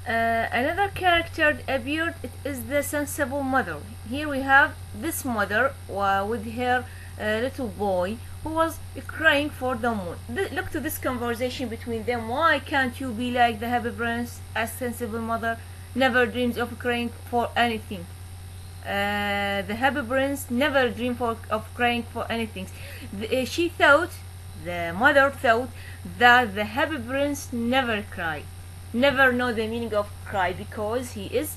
Another character that appeared, it is the sensible mother. Here we have this mother with her little boy who was crying for the moon. Look to this conversation between them. Why can't you be like the happy prince? A sensible mother never dreams of crying for anything. The happy prince never dreamed of crying for anything. She thought, the mother thought, that the happy prince never cried, never know the meaning of cry, because he is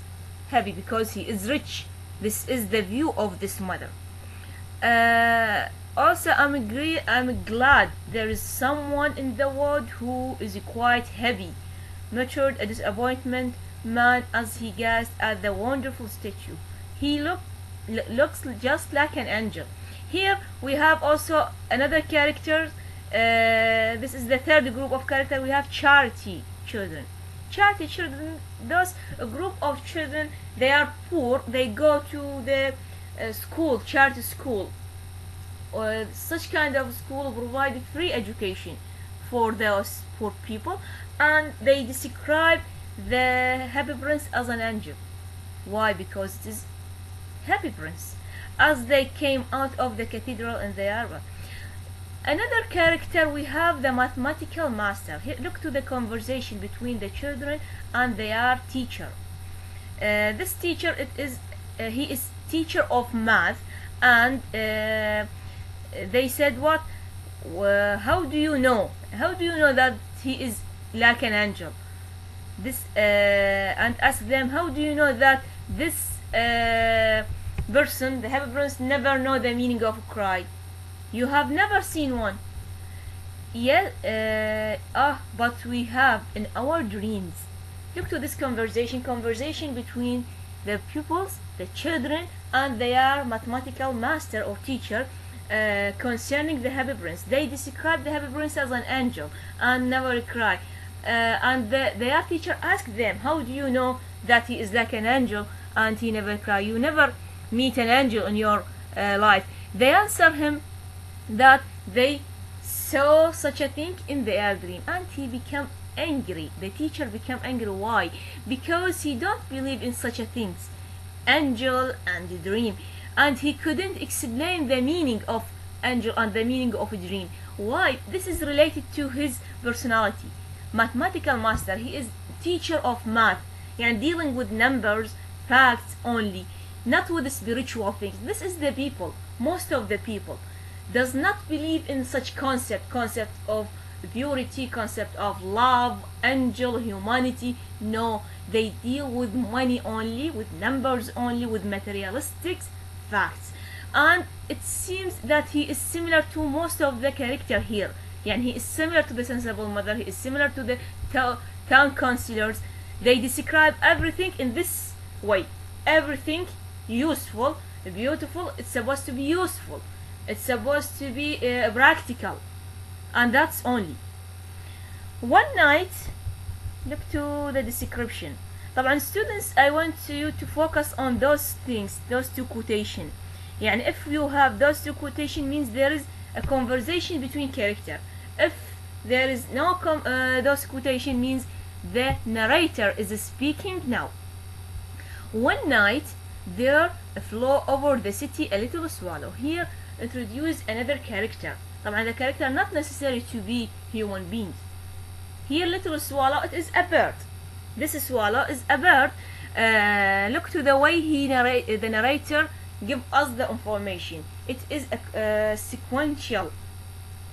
happy, because he is rich. This is the view of this mother. Also, I'm glad there is someone in the world who is quite happy, nurtured a disappointment man as he gazed at the wonderful statue. He looks just like an angel. Here we have also another character. This is the third group of character. We have charity children. Charity children, those a group of children, they are poor. They go to the school, charity school. Such kind of school provide free education for those poor people, and they describe the happy prince as an angel. Why? Because it is happy prince. As they came out of the cathedral in the Arba. Another character, we have the mathematical master. Here, look to the conversation between the children and their teacher. This teacher, he is teacher of math, and they said, what? How do you know? How do you know that he is like an angel? This and ask them, how do you know that this person, the happy prince, never know the meaning of cry? You have never seen one. But we have in our dreams. Look to this conversation between the pupils, the children, and their mathematical master or teacher concerning the happy prince. They describe the happy prince as an angel and never cry. And their teacher asked them, how do you know that he is like an angel and he never cry? You never meet an angel in your life. They answer him that they saw such a thing in their dream, and he became angry. The teacher became angry. Why? Because he don't believe in such a things, angel and dream, and he couldn't explain the meaning of angel and the meaning of a dream. Why? This is related to his personality. Mathematical master, he is teacher of math, and dealing with numbers, facts only, not with spiritual things. This is the people, most of the people does not believe in such concept of purity, concept of love, angel, humanity. No, they deal with money only, with numbers only, with materialistic facts. And it seems that he is similar to most of the character here. Yeah, he is similar to the sensible mother, he is similar to the town councillors. They describe everything in this way. Everything useful, beautiful, it's supposed to be useful. It's supposed to be practical, and that's only. One night, look to the description. طبعا students, I want you to focus on those things, those two quotation. يعني if you have those two quotation, means there is a conversation between character. If there is no those quotation, means the narrator is speaking now. One night there flew over the city a little swallow. Here introduce another character. طبعا the character not necessary to be human beings. Here little swallow, it is a bird. This swallow is a bird. Look to the way the narrator give us the information. It is a sequential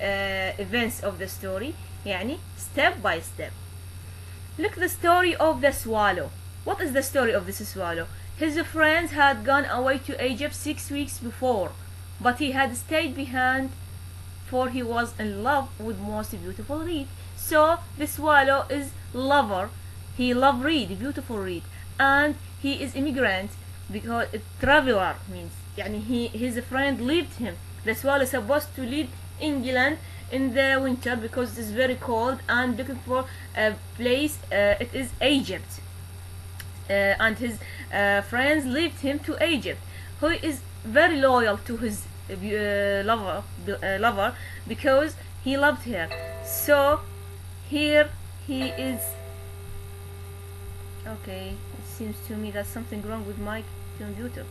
events of the story, يعني step by step. Look the story of the swallow. What is the story of this swallow? His friends had gone away to Egypt 6 weeks before, but he had stayed behind, for he was in love with most beautiful reed. So the swallow is lover. He love reed, beautiful reed, and he is immigrant because traveler means. يعني his friend left him. The swallow is supposed to leave England in the winter because it is very cold and looking for a place. It is Egypt, and his friends left him to Egypt. Who is very loyal to his lover because he loved her. So here he is Okay, it seems to me that something wrong with my computer.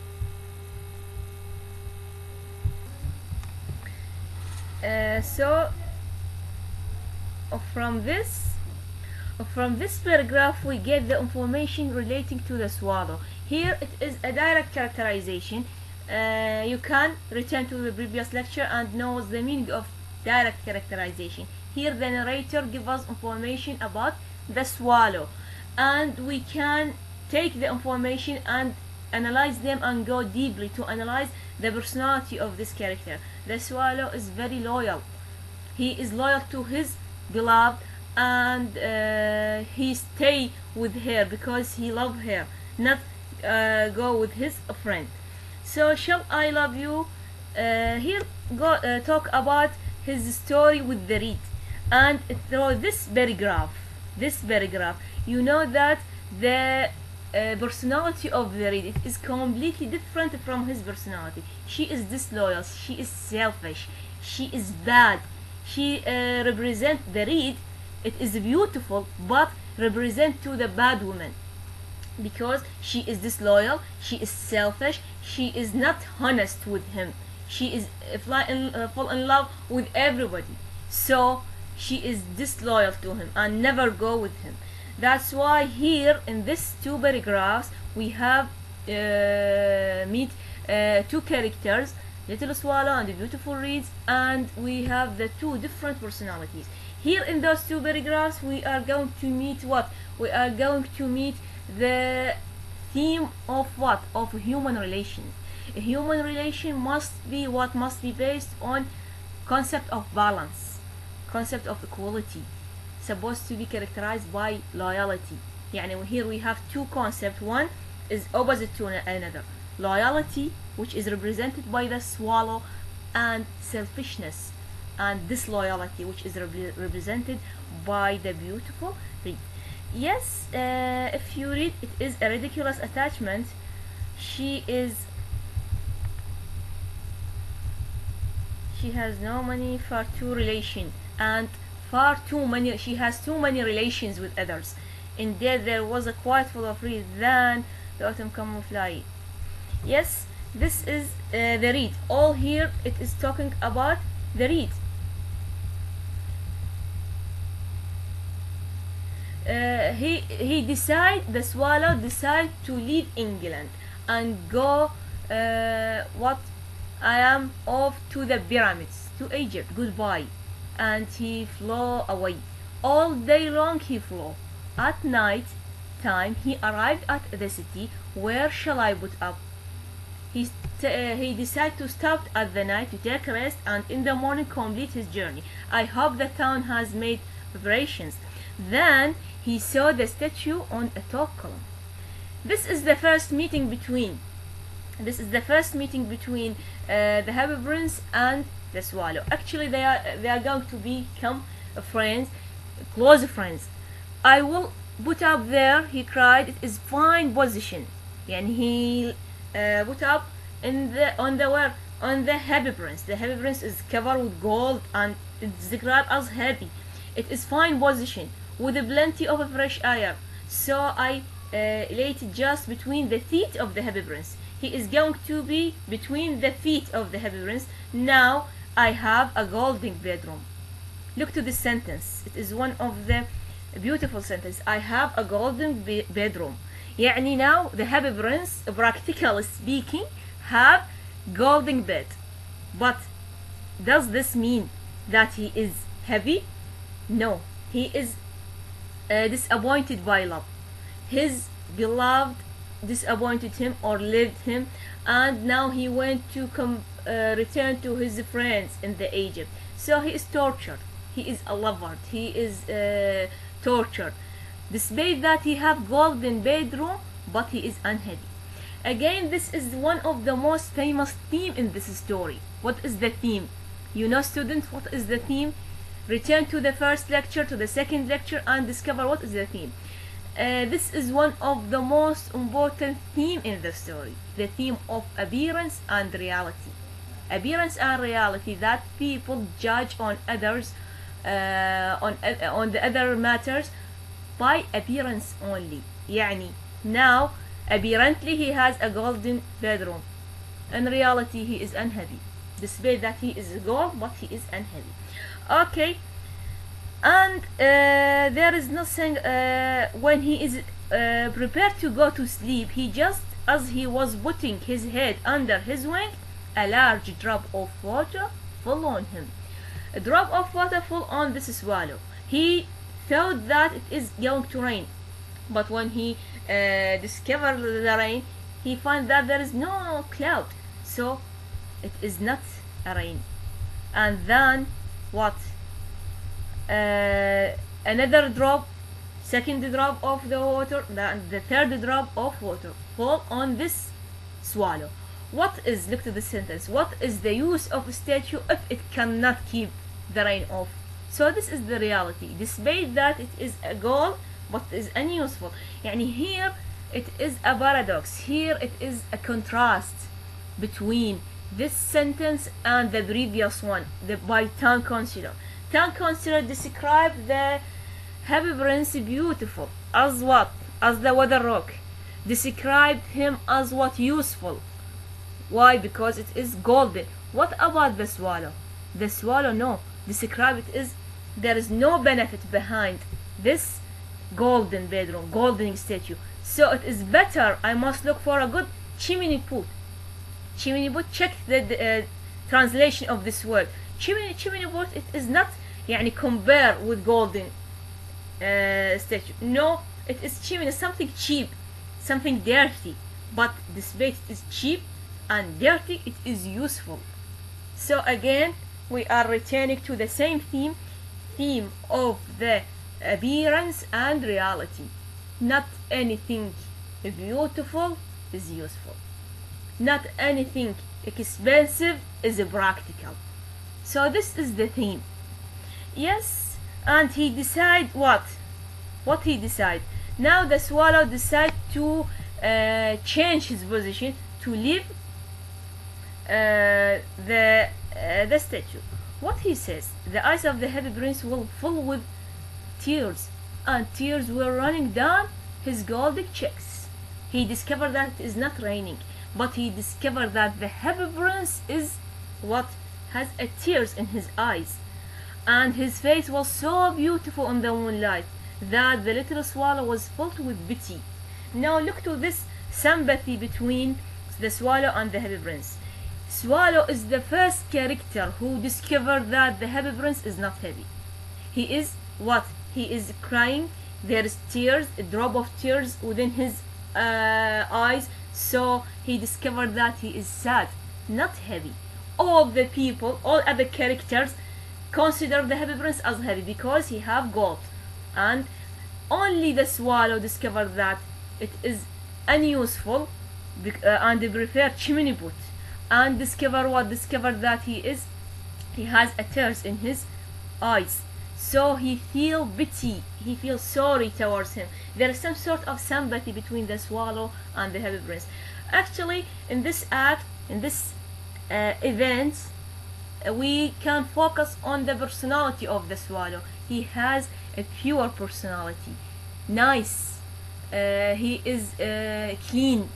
So from this from this paragraph we get the information relating to the swallow. Here it is a direct characterization. You can return to the previous lecture and know the meaning of direct characterization. Here the narrator gives us information about the swallow, and we can take the information and analyze them and go deeply to analyze the personality of this character. The swallow is very loyal. He is loyal to his beloved, and he stay with her because he love her, not go with his friend. So shall I love you? Here go talk about his story with the reed, and through this paragraph, you know that the personality of the reed, it is completely different from his personality. She is disloyal. She is selfish. She is bad. She represent the reed. It is beautiful, but represent to the bad woman, because she is disloyal, she is selfish, she is not honest with him, she is fall in love with everybody, so she is disloyal to him and never go with him. That's why here in this two paragraphs we have meet two characters, Little Swallow and the Beautiful Reeds, and we have the two different personalities. Here in those two paragraphs we are going to meet what? We are going to meet the theme of what? Of human relation. A human relation must be what? Must be based on concept of balance, concept of equality, supposed to be characterized by loyalty. يعني here we have two concepts. One is opposite to another. Loyalty, which is represented by the swallow, and selfishness and disloyalty, which is represented by the beautiful reed. Yes, if you read, it is a ridiculous attachment. She has no money, far too relation, and far too many. She has too many relations with others. Indeed, there was a quiet full of reed than the autumn camouflage. Yes, this is the reed. All here it is talking about the reed. The swallow decide to leave England and go what? I am off to the pyramids, to Egypt, goodbye. And he flew away. All day long he flew. At night time he arrived at the city. Where shall I put up? He decided to stop at the night to take a rest, and in the morning complete his journey. I hope the town has made preparations. Then he saw the statue on a tall column. This is the first meeting between the Happy Prince and the swallow. Actually, they are going to become friends, close friends. I will put up there, he cried. It is fine position. And he put up on the Happy Prince. The Happy Prince is covered with gold and it's described as happy. It is fine position with plenty of fresh air. So I laid it just between the feet of the Happy Prince. He is going to be between the feet of the Happy Prince. Now I have a golden bedroom. Look to this sentence. It is one of the beautiful sentences. I have a golden bedroom. يعني now the Happy Prince, practically speaking, have golden bed. But does this mean that he is happy? No, he is disappointed by love. His beloved disappointed him or left him, and now he went to return to his friends in the Egypt. So he is tortured. He is a lover. He is tortured. Despite that he have golden bedroom, but he is unhappy. Again, this is one of the most famous theme in this story. What is the theme? You know, students, what is the theme? Return to the first lecture, to the second lecture, and discover what is the theme. This is one of the most important theme in the story. The theme of appearance and reality. Appearance and reality, that people judge on others, on the other matters by appearance only. يعني now apparently he has a golden bedroom. In reality he is unhappy, despite that he is gold, but he is unhappy. Okay, and there is nothing when he is prepared to go to sleep. He just as he was putting his head under his wing, a large drop of water fell on him. A drop of water fell on this swallow. He thought that it is going to rain, but when he discovered the rain, he found that there is no cloud, so it is not a rain. And then what? Another drop, second drop of the water, the third drop of water fall on this swallow. What is, look to the sentence, what is the use of a statue if it cannot keep the rain off? So this is the reality, despite that it is a goal, but it is unuseful. يعني here it is a paradox, here it is a contrast between this sentence and the previous one, by Town Councillor. Town Councillor described the Happy Prince beautiful as what? As the weather rock. Described him as what? Useful. Why? Because it is golden. What about the swallow? The swallow, no. Describe it is there is no benefit behind this golden bedroom, golden statue. So it is better, I must look for a good chimney pot. Chimney pot, check the translation of this word. Chimney pot, it is not يعني compare with golden statue. No, it is chimney, something cheap, something dirty. But despite it is cheap and dirty, it is useful. So again, we are returning to the same theme of the appearance and reality. Not anything beautiful is useful. Not anything expensive is practical. So this is the theme. Yes, and he decide what? What he decide? Now the swallow decide to change his position to leave the statue. What he says? The eyes of the Happy Prince will fill with tears, and tears were running down his golden cheeks. He discovered that it is not raining, but he discovered that the Happy Prince is what? Has a tears in his eyes, and his face was so beautiful in the moonlight that the little swallow was filled with pity. Now look to this sympathy between the swallow and the Happy Prince. Swallow is the first character who discovered that the Happy Prince is not happy. He is what? He is crying. There is tears, a drop of tears within his eyes. So he discovered that he is sad, not happy. All the people, all other characters consider the Happy Prince as happy because he have gold. And only the swallow discovered that it is unuseful and they prefer chimney pot. And discover that he has a tears in his eyes, so he feel pity, he feels sorry towards him. There is some sort of sympathy between the swallow and the Happy Prince. Actually, in this act, in this event, we can focus on the personality of the swallow. He has a pure personality, nice, he is clean.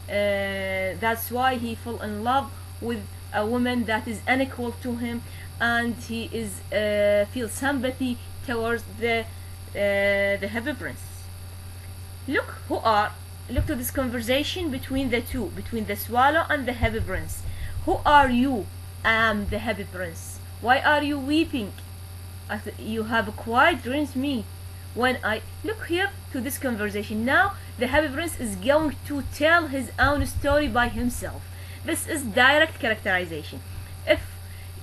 That's why he fell in love with a woman that is unequal to him, and he is feels sympathy towards the Happy Prince. Look to this conversation between the two, between the swallow and the Happy Prince. Who are you? I am the Happy Prince. Why are you weeping? You have quite ruined me. When I look here to this conversation, now the Happy Prince is going to tell his own story by himself. This is direct characterization. If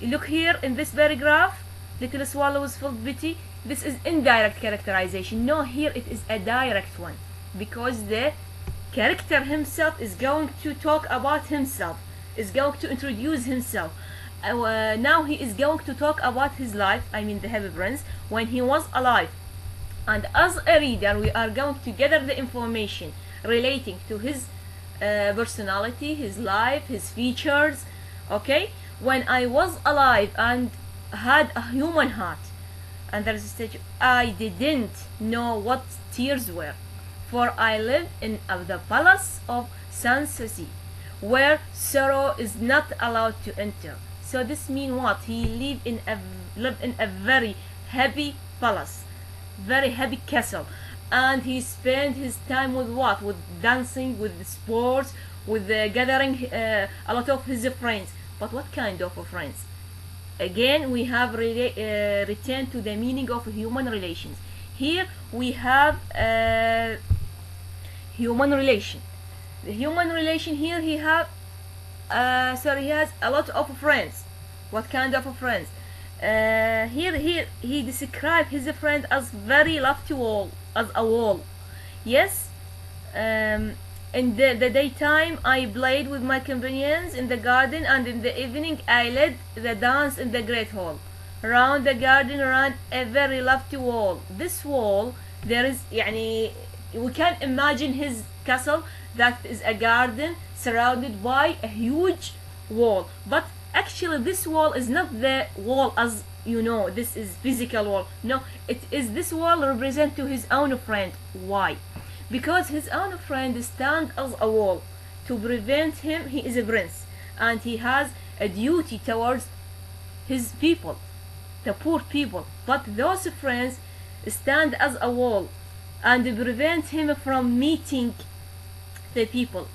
you look here in this paragraph, little swallow is full of pity, this is indirect characterization. No, here it is a direct one, because the character himself is going to talk about himself, is going to introduce himself. Now he is going to talk about his life, I mean the Happy Prince, when he was alive. And as a reader, we are going to gather the information relating to his personality, his life, his features. Okay, when I was alive and had a human heart, and there is a stage I didn't know what tears were. For I live in the palace of Sanssouci, where sorrow is not allowed to enter. So this means what? He lived in a very happy palace, very happy castle, and he spent his time with what? With dancing, with sports, with gathering a lot of his friends. But what kind of friends? Again, we have returned to the meaning of human relations. Here we have human relation. The human relation here, he has a lot of friends. What kind of friends? Here he described his friend as very lofty wall, as a wall. Yes. In the daytime I played with my companions in the garden, and in the evening I led the dance in the great hall. Round the garden ran a very lofty wall. This wall, there is we can imagine his castle, that is a garden surrounded by a huge wall. But actually this wall is not the wall as you know, this is physical wall. No, it is this wall represent to his own friend. Why? Because his own friend stands as a wall to prevent him. He is a prince and he has a duty towards his people, the poor people. But those friends stand as a wall and prevent him from meeting the people,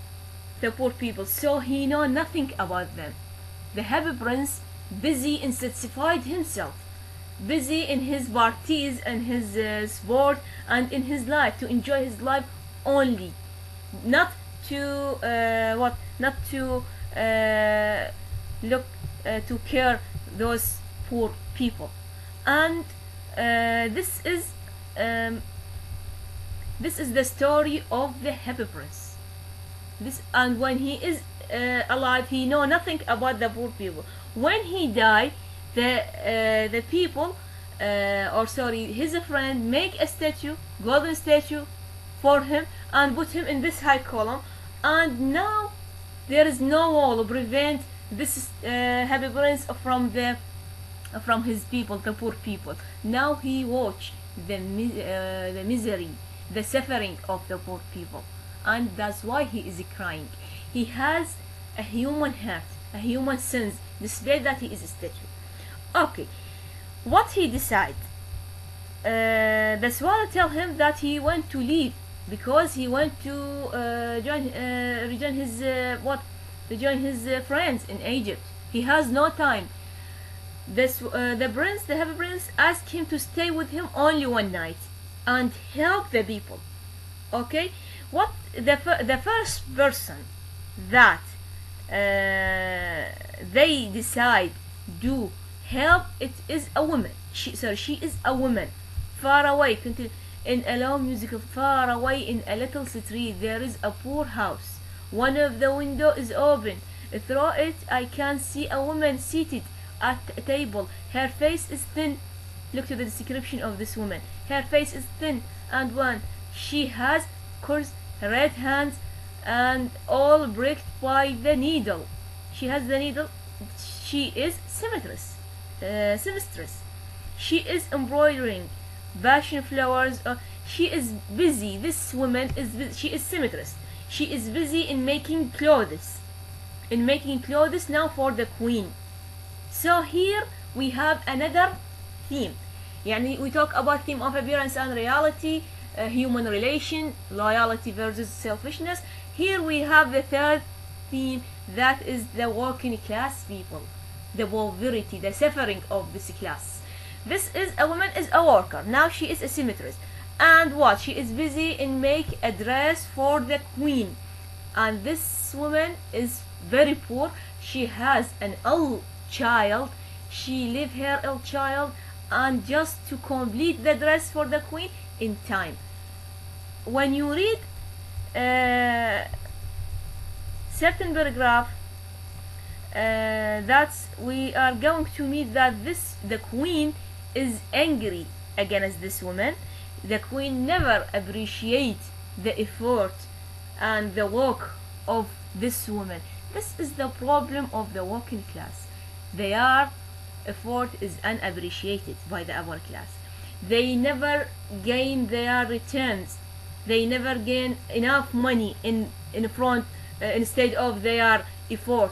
the poor people. So he know nothing about them. The happy prince busy and satisfied himself, busy in his parties and his sport and in his life, to enjoy his life only, not to not to look to care those poor people. And this is the story of the happy prince. And when he is alive, he know nothing about the poor people. When he died, the people his friend make a statue, golden statue for him, and put him in this high column. And now there is no wall to prevent this happy prince from his people, the poor people. Now he watch the misery, the suffering of the poor people, and that's why he is crying. He has a human heart, a human sense, despite that he is a statue. Okay, what he decide? The swallow tell him that he went to leave because he went to rejoin his friends in Egypt. He has no time. The happy prince asked him to stay with him only one night and help the people. Okay, what the first person that they decide to help, it is a woman. She is a woman. Far away, in a low music, far away in a little street, there is a poor house. One of the window is open. Through it I can see a woman seated at a table. Her face is thin. Look to the description of this woman. Her face is thin and wan. She has coarse red hands and all pricked by the needle. She has the needle. She is seamstress. She is embroidering passion flowers. She is busy. This woman is busy. She is seamstress. She is busy in making clothes. Now for the queen. So here we have another theme. We talk about theme of appearance and reality, human relation, loyalty versus selfishness. Here we have the third theme, that is the working class people, the poverty, the suffering of this class. This is a woman is a worker. Now she is a seamstress, and what? She is busy in make a dress for the queen. And this woman is very poor. She has an ill child. She leave her ill child and just to complete the dress for the queen in time. When you read certain paragraph, that's we are going to meet that the queen is angry against this woman. The queen never appreciates the effort and the work of this woman. This is the problem of the working class. Their effort is unappreciated by the upper class. They never gain their returns they never gain enough money in front instead of their effort.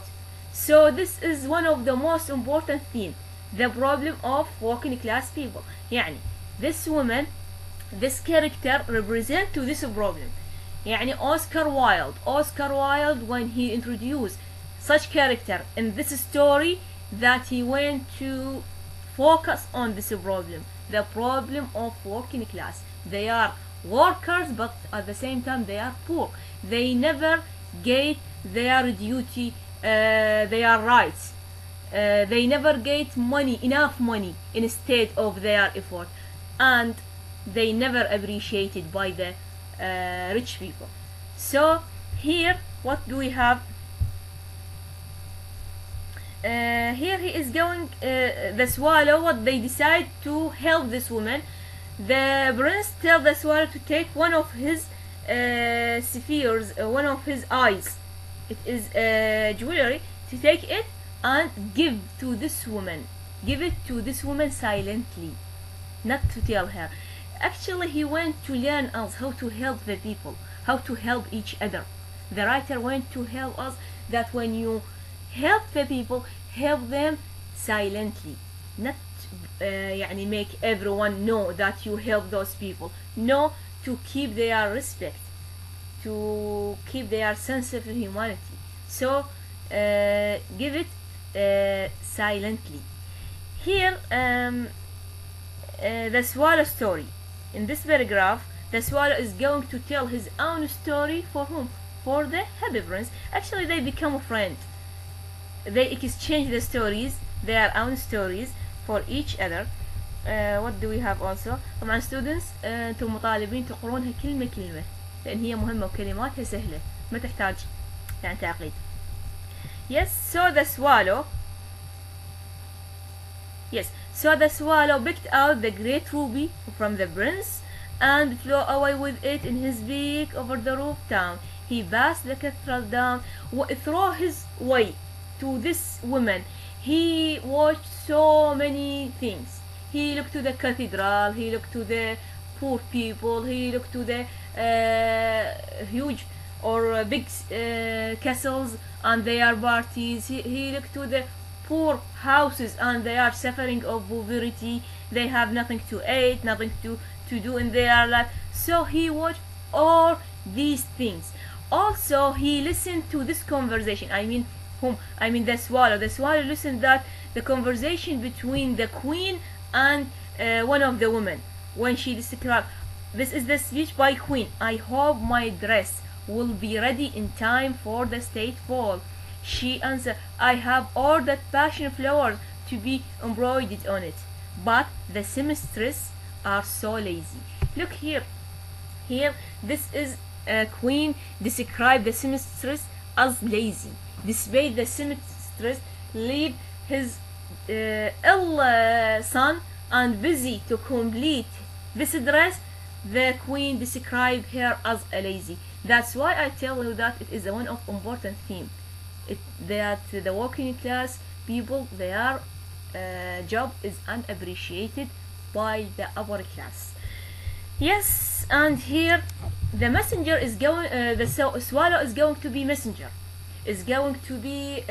So this is one of the most important themes, the problem of working class people. يعني this woman, this character represent to this problem. يعني Oscar Wilde when he introduced such character in this story, that he went to focus on this problem, the problem of working class. They are workers, but at the same time they are poor. They never get their duty, their rights. They never get money, enough money instead of their effort, and they never appreciated by the rich people. So here what do we have? Here he is going, the swallow, what they decide to help this woman. The prince tell the swallow to take one of his spheres, one of his eyes, it is jewelry, to take it and give to this woman, give it to this woman silently, not to tell her. Actually he went to learn us how to help the people, how to help each other. The writer went to help us that when you help the people, help them silently, not يعني make everyone know that you help those people. No, to keep their respect, to keep their sense of humanity. So give it silently. Here the swallow story. In this paragraph, the swallow is going to tell his own story for whom? For the happy prince. Actually they become a friend. They exchange the stories, their own stories for each other. What do we have also? طبعا students انتم مطالبين تقرونها كلمة كلمة لأن هي مهمة وكلماتها سهلة ما تحتاج يعني تعقيد. Yes, so the swallow picked out the great ruby from the prince and flew away with it in his beak over the roof town. He passed the cathedral down, through his way to this woman. He watched so many things. He looked to the cathedral, he looked to the poor people, he looked to the huge or big castles and their parties. He looked to the poor houses and they are suffering of poverty. They have nothing to eat, nothing to do in their life. So he watched all these things. Also he listened to this conversation. I mean the swallow. The swallow listened that the conversation between the queen and one of the women when she described, this is the speech by queen. I hope my dress will be ready in time for the state ball. She answered, I have ordered passion flowers to be embroidered on it, but the seamstresses are so lazy. Look here. Here this is queen described the seamstress as lazy. Despite the seamstress leave his ill son and busy to complete this dress, the queen described her as a lazy. That's why I tell you that it is one of important theme. That the working class people, their job is unappreciated by the upper class. Yes, and here the messenger is going, the swallow is going to be messenger, is going to be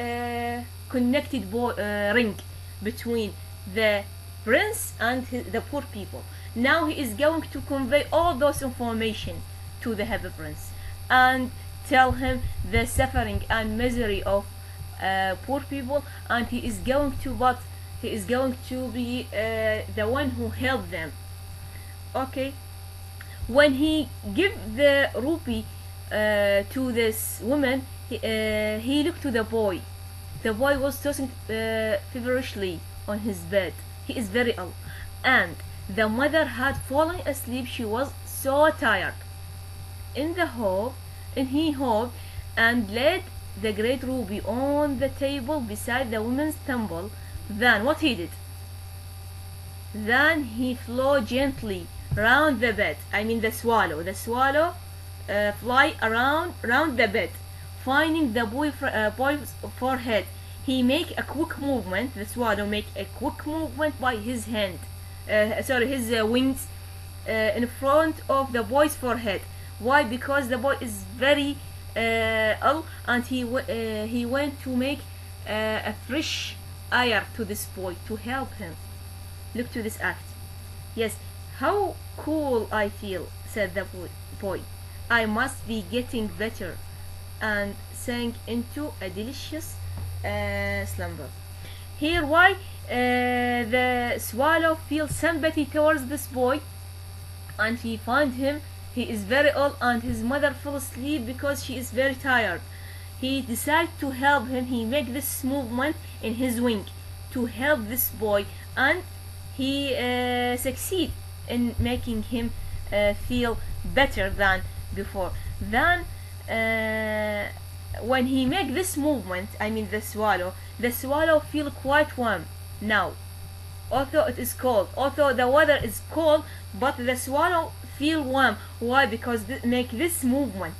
connected ring between the prince and the poor people. Now he is going to convey all those information to the happy prince and tell him the suffering and misery of poor people, and he is going to be the one who helped them. Okay, when he give the rupee to this woman, he looked to the boy. The boy was tossing feverishly on his bed. He is very ill, and the mother had fallen asleep. She was so tired. He hoped and laid the great ruby on the table beside the woman's temple. Then what he did? Then he flew gently round the bed. I mean the swallow. The swallow fly around the bed, finding the boy's forehead. He make a quick movement. The swallow make a quick movement by his his wings in front of the boy's forehead. Why? Because the boy is very ill, and he went to make a fresh air to this boy to help him. Look to this act. Yes, how cool I feel, said the boy. I must be getting better, and sank into a delicious slumber. Here, why the swallow feels sympathy towards this boy, and he found him. He is very old, and his mother fell asleep because she is very tired. He decided to help him. He make this movement in his wing to help this boy, and he succeed in making him feel better than before. Then when he make this movement, I mean the swallow feel quite warm now, although it is cold, although the weather is cold, but the swallow feel warm. Why? Because make this movement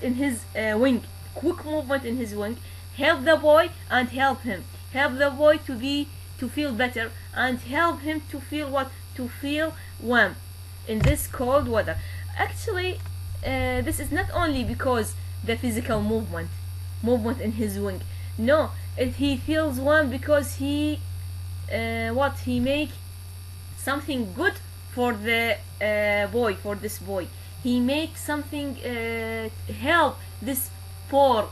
in his wing, quick movement in his wing, help the boy and help him, help the boy to feel better, and help him to feel what? To feel warm in this cold weather. Actually, this is not only because the physical movement in his wing. No, he feels warm because he make something good for the boy, for this boy. He makes something help this poor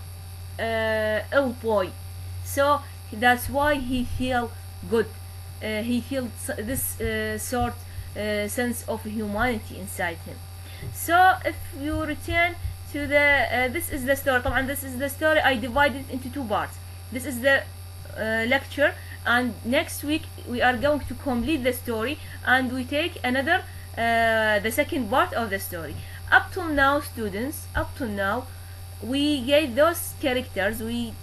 ill boy. So that's why he feel good. He feels this sort sense of humanity inside him. So if you return to the this is the story. طبعا this is the story. I divided into two parts. This is the lecture, and next week we are going to complete the story, and we take another the second part of the story. Up to now, students, up to now we gave those characters. We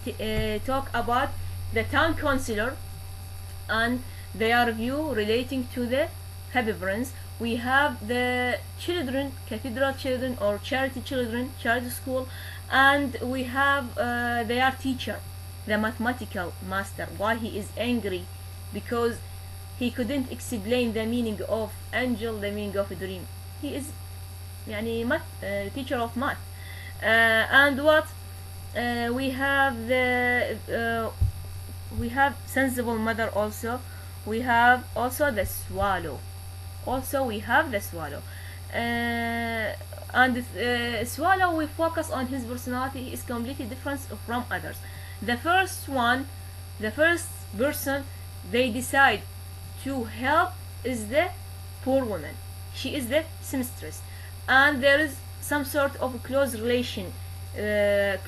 talk about the town councillor and their view relating to the Happy Prince. We have the children, cathedral children or charity children, charity school, and we have their teacher, the mathematical master. Why he is angry? Because he couldn't explain the meaning of angel, the meaning of a dream. He is يعني teacher of math. And what we have we have sensible mother also. We have also the swallow. And swallow, we focus on his personality. He is completely different from others. The first person they decide to help is the poor woman. She is the seamstress, and there is some sort of a close relation,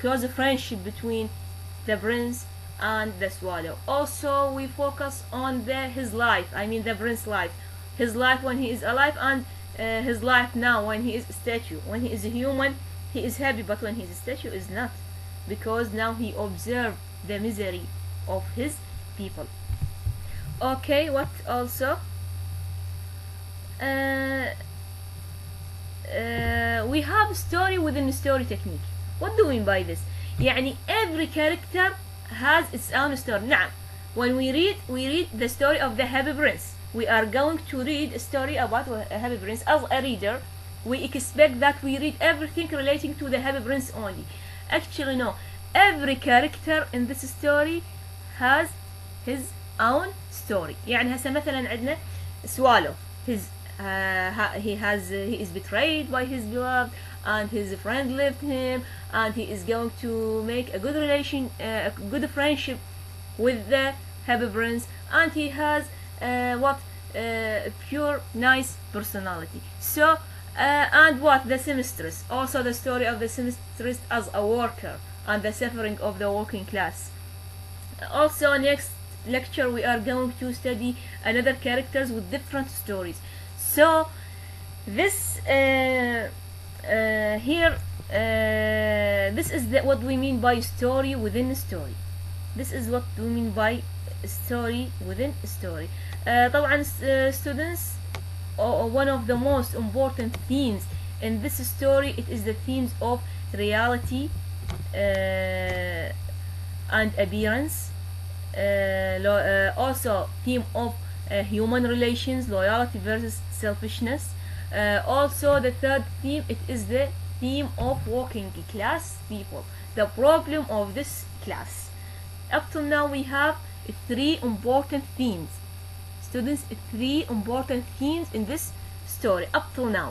close friendship between the prince and the swallow. Also, we focus on his life. I mean the prince's life, his life when he is alive, and his life now when he is a statue. When he is a human, he is happy, but when he is a statue, is not, because now he observed the misery of his people. Okay, what also? We have story within story technique. What do we mean by this? يعني every character has its own story. نعم. When we read the story of the Happy Prince. We are going to read a story about a Happy Prince. As a reader, we expect that we read everything relating to the Happy Prince only. Actually, no. Every character in this story has his own story. يعني هسه مثلا عندنا swallow. He is betrayed by his beloved, and his friend left him, and he is going to make a good a good friendship with the Happy Prince, and he has pure nice personality. So and the seamstress, also the story of the seamstress as a worker and the suffering of the working class. Also, next lecture we are going to study another characters with different stories. So this here this is what we mean by story within a story. This is what we mean by story within a story. طبعا students, one of the most important themes in this story, it is the themes of reality and appearance, also theme of human relations, loyalty versus selfishness, Also the third theme, it is the theme of working class people, the problem of this class. Up till now we have three important themes, students, three important themes in this story up till now.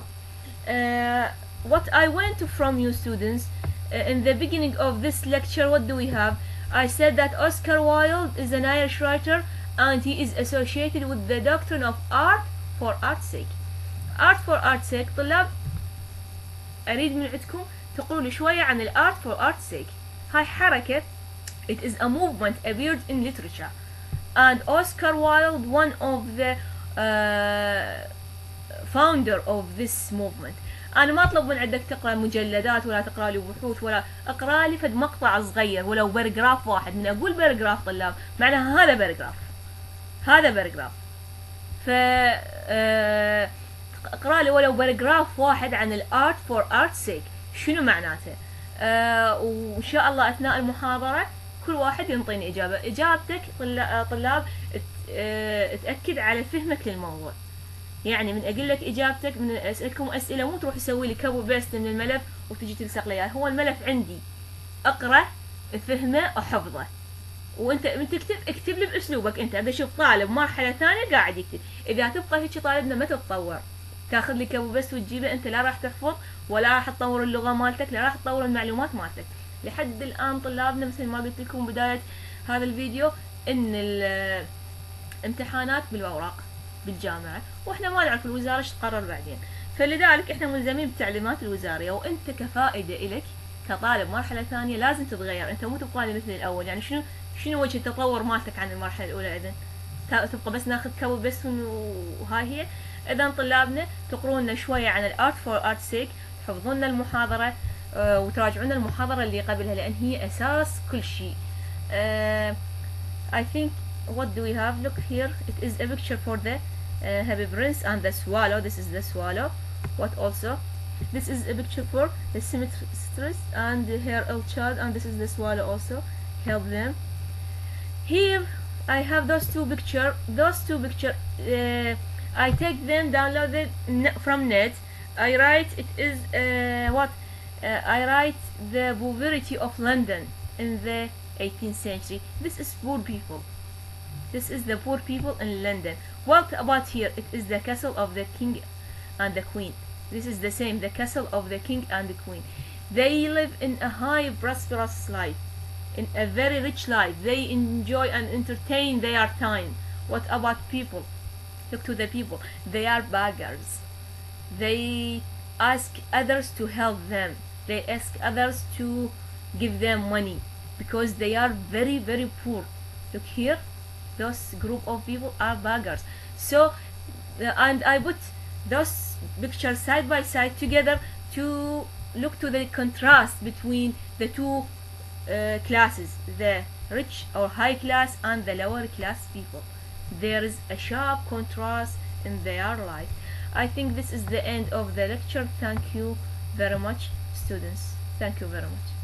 What I want from you students, in the beginning of this lecture, what do we have? I said that Oscar Wilde is an Irish writer and he is associated with the doctrine of art for art's sake. art for art's sake. طلاب أريد من عندكم تقولوا شوية عن ال art for art's sake. هاي حركة, it is a movement appeared in literature, and Oscar Wilde, one of the founder of this movement. أنا ما أطلب من عندك تقرأ مجلدات ولا تقرأ لي بحوث ولا أقرأ لي فد مقطع صغير ولو باراجراف واحد. من أقول باراجراف طلاب معناها هذا باراجراف، هذا باراجراف. ف اقرأ لي ولو باراجراف واحد عن الارت فور ارت سيك، شنو معناته؟ وإن شاء الله أثناء المحاضرة كل واحد ينطيني إجابة. إجابتك طلاب تأكد على فهمك للموضوع. يعني من أقول لك إجابتك، من أسألكم أسئلة مو تروح تسوي لي كوبي بيست من الملف وتجي تلصق لي. هو الملف عندي، أقرأ فهمه وحفظه، وأنت تكتب اكتب لي بأسلوبك أنت. أبي أشوف طالب مرحلة ثانية قاعد يكتب. إذا تبقى هيك طالبنا ما تتطور، تاخذ لي كوبي بيست وتجيبه أنت، لا راح تحفظ ولا راح تطور اللغة مالتك، لا راح تطور المعلومات مالتك. لحد الآن طلابنا مثل ما قلت لكم بداية هذا الفيديو إن الامتحانات بالأوراق بالجامعة، واحنا ما نعرف الوزارة ايش تقرر بعدين، فلذلك احنا ملزمين بالتعليمات الوزارية. وانت كفائدة الك كطالب مرحلة ثانية لازم تتغير، انت مو تبقى مثل الاول. يعني شنو وجه التطور مالتك عن المرحلة الاولى؟ اذا تبقى بس ناخذ كوبي بس وهاي هي. اذا طلابنا تقرون شوية عن الارت فور ارت سيك، تحفظون المحاضرة وتراجعون المحاضرة اللي قبلها لان هي اساس كل شيء. I think what do we have? Look here, it is a picture for the Happy Prince and the swallow. This is the swallow. What also? This is a picture for the seamstress and her old child, and this is the swallow also. Help them. Here I have those two picture. I take them downloaded from net. I write it is what? I write the poverty of London in the 18th century. This is poor people. This is the poor people in London. What about here? It is the castle of the king and the queen. This is the same, the castle of the king and the queen. They live in a high prosperous life, in a very rich life. They enjoy and entertain their time. What about people? Look to the people. They are beggars. They ask others to help them. They ask others to give them money because they are very, very poor. Look here. Those group of people are beggars. So and I put those pictures side by side together to look to the contrast between the two classes, the rich or high class and the lower class people. There is a sharp contrast in their life. I think this is the end of the lecture. Thank you very much, students. Thank you very much.